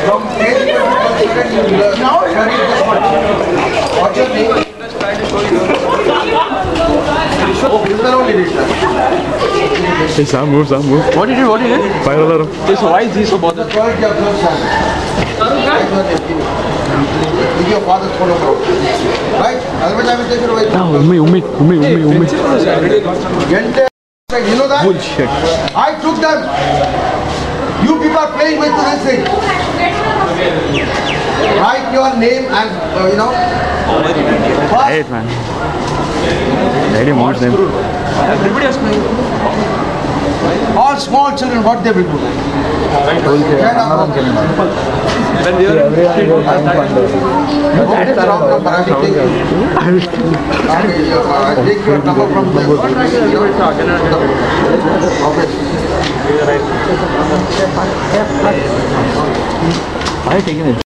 From age you learn. Now what's your name? Hey, Sam, move. What did you? Fire alarm. So why is he so bothered? With your father's photograph. Right? Otherwise I will take it away. Ummi. You know that? Bullshit. I took them. You people are playing with this thing. Write your name and, you know. Right, man. Daddy wants them. Everybody has playing. All small children, what they will do? When they are That is wrong number. I will take it. I take your number from them. Why are you taking it?